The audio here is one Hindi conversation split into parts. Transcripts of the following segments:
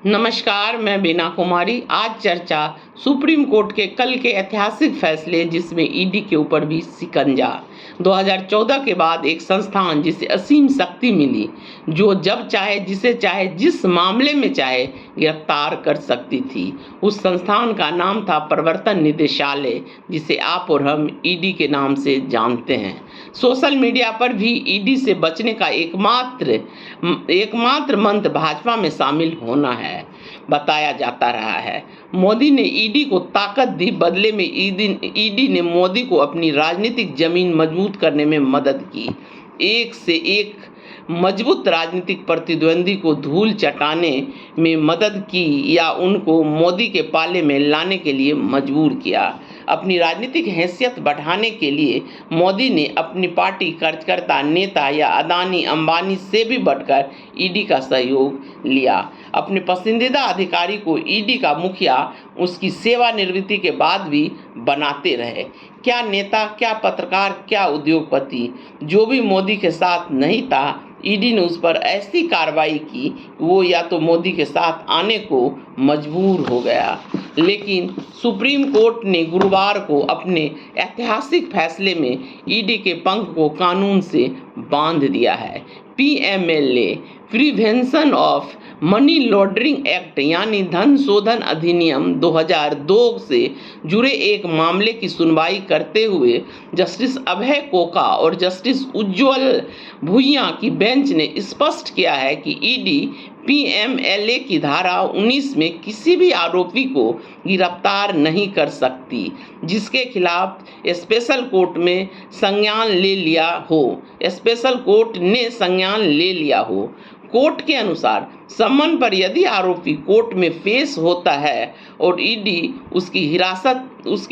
नमस्कार, मैं बीना कुमारी। आज चर्चा सुप्रीम कोर्ट के कल के ऐतिहासिक फैसले जिसमें ईडी के ऊपर भी शिकंजा। 2014 के बाद एक संस्थान जिसे असीम शक्ति मिली, जो जब चाहे जिसे चाहे जिस मामले में चाहे गिरफ्तार कर सकती थी। उस संस्थान का नाम था प्रवर्तन निदेशालय, जिसे आप और हम ईडी के नाम से जानते हैं। सोशल मीडिया पर भी ईडी से बचने का एकमात्र मंत्र भाजपा में शामिल होना है बताया जाता रहा है। मोदी ने ईडी को ताकत दी, बदले में ईडी ने मोदी को अपनी राजनीतिक जमीन मजबूत करने में मदद की। एक से एक मजबूत राजनीतिक प्रतिद्वंदी को धूल चटाने में मदद की या उनको मोदी के पाले में लाने के लिए मजबूर किया। अपनी राजनीतिक हैसियत बढ़ाने के लिए मोदी ने अपनी पार्टी कार्यकर्ता नेता या अदानी अंबानी से भी बढ़कर ईडी का सहयोग लिया। अपने पसंदीदा अधिकारी को ईडी का मुखिया उसकी सेवानिवृत्ति के बाद भी बनाते रहे। क्या नेता, क्या पत्रकार, क्या उद्योगपति, जो भी मोदी के साथ नहीं था, ईडी ने उस पर ऐसी कार्रवाई की वो या तो मोदी के साथ आने को मजबूर हो गया। लेकिन सुप्रीम कोर्ट ने गुरुवार को अपने ऐतिहासिक फैसले में ईडी के पंख को कानून से बांध दिया है। PMLA prevention of money laundering act यानी धन शोधन अधिनियम 2002 से जुड़े एक मामले की सुनवाई करते हुए जस्टिस अभय कोका और जस्टिस उज्ज्वल भुइयां की बेंच ने स्पष्ट किया है कि ईडी पीएमएलए की धारा 19 में किसी भी आरोपी को गिरफ्तार नहीं कर सकती जिसके खिलाफ स्पेशल कोर्ट में संज्ञान ले लिया हो। स्पेशल कोर्ट ने संज्ञान ले लिया हो। कोर्ट के अनुसार सम्मन पर यदि आरोपी कोर्ट में पेश होता है और ईडी उसकी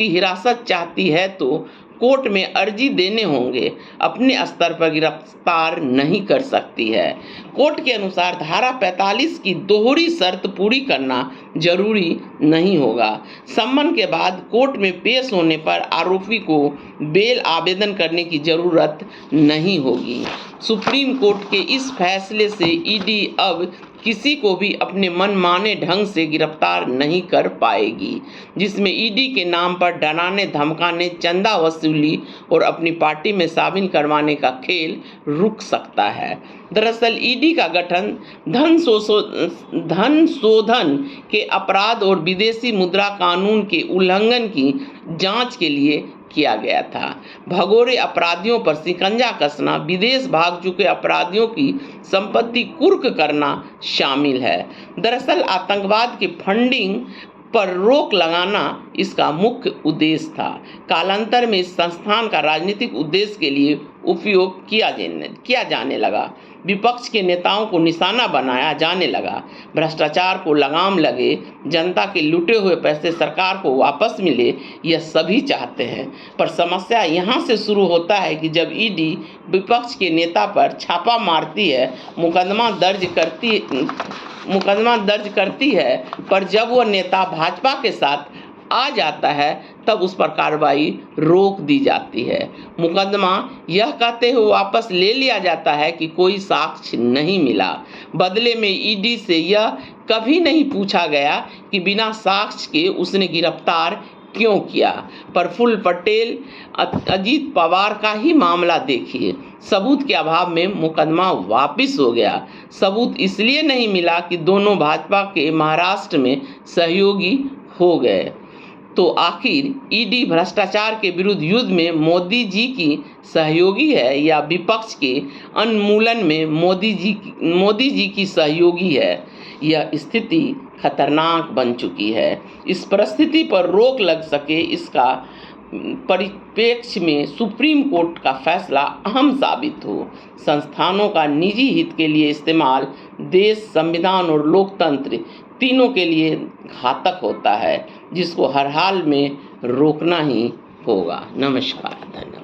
हिरासत चाहती है तो कोर्ट में अर्जी देने होंगे, अपने स्तर पर गिरफ्तार नहीं कर सकती है। कोर्ट के अनुसार धारा 45 की दोहरी शर्त पूरी करना जरूरी नहीं होगा। सम्मन के बाद कोर्ट में पेश होने पर आरोपी को बेल आवेदन करने की जरूरत नहीं होगी। सुप्रीम कोर्ट के इस फैसले से ईडी अब किसी को भी अपने मनमाने ढंग से गिरफ्तार नहीं कर पाएगी, जिसमें ईडी के नाम पर डराने धमकाने, चंदा वसूली और अपनी पार्टी में शामिल करवाने का खेल रुक सकता है। दरअसल ईडी का गठन धन शोधन के अपराध और विदेशी मुद्रा कानून के उल्लंघन की जांच के लिए किया गया था। भगोड़े अपराधियों पर शिकंजा कसना, विदेश भाग चुके अपराधियों की संपत्ति कुर्क करना शामिल है। दरअसल आतंकवाद के फंडिंग पर रोक लगाना इसका मुख्य उद्देश्य था। कालांतर में इस संस्थान का राजनीतिक उद्देश्य के लिए उपयोग किया जाने लगा। विपक्ष के नेताओं को निशाना बनाया जाने लगा। भ्रष्टाचार को लगाम लगे, जनता के लूटे हुए पैसे सरकार को वापस मिले, यह सभी चाहते हैं। पर समस्या यहाँ से शुरू होता है कि जब ईडी विपक्ष के नेता पर छापा मारती है, मुकदमा दर्ज करती है, पर जब वह नेता भाजपा के साथ आ जाता है तब उस पर कार्रवाई रोक दी जाती है। मुकदमा यह कहते हुए वापस ले लिया जाता है कि कोई साक्ष्य नहीं मिला। बदले में ईडी से यह कभी नहीं पूछा गया कि बिना साक्ष्य के उसने गिरफ्तार क्यों किया। प्रफुल्ल पटेल, अजीत पवार का ही मामला देखिए। सबूत के अभाव में मुकदमा वापस हो गया। सबूत इसलिए नहीं मिला कि दोनों भाजपा के महाराष्ट्र में सहयोगी हो गए। तो आखिर ईडी भ्रष्टाचार के विरुद्ध युद्ध में मोदी जी की सहयोगी है या विपक्ष के उन्मूलन में मोदी जी की सहयोगी है? यह स्थिति खतरनाक बन चुकी है। इस परिस्थिति पर रोक लग सके, इसका परिप्रेक्ष्य में सुप्रीम कोर्ट का फैसला अहम साबित हो। संस्थानों का निजी हित के लिए इस्तेमाल देश, संविधान और लोकतंत्र तीनों के लिए घातक होता है, जिसको हर हाल में रोकना ही होगा। नमस्कार, धन्यवाद।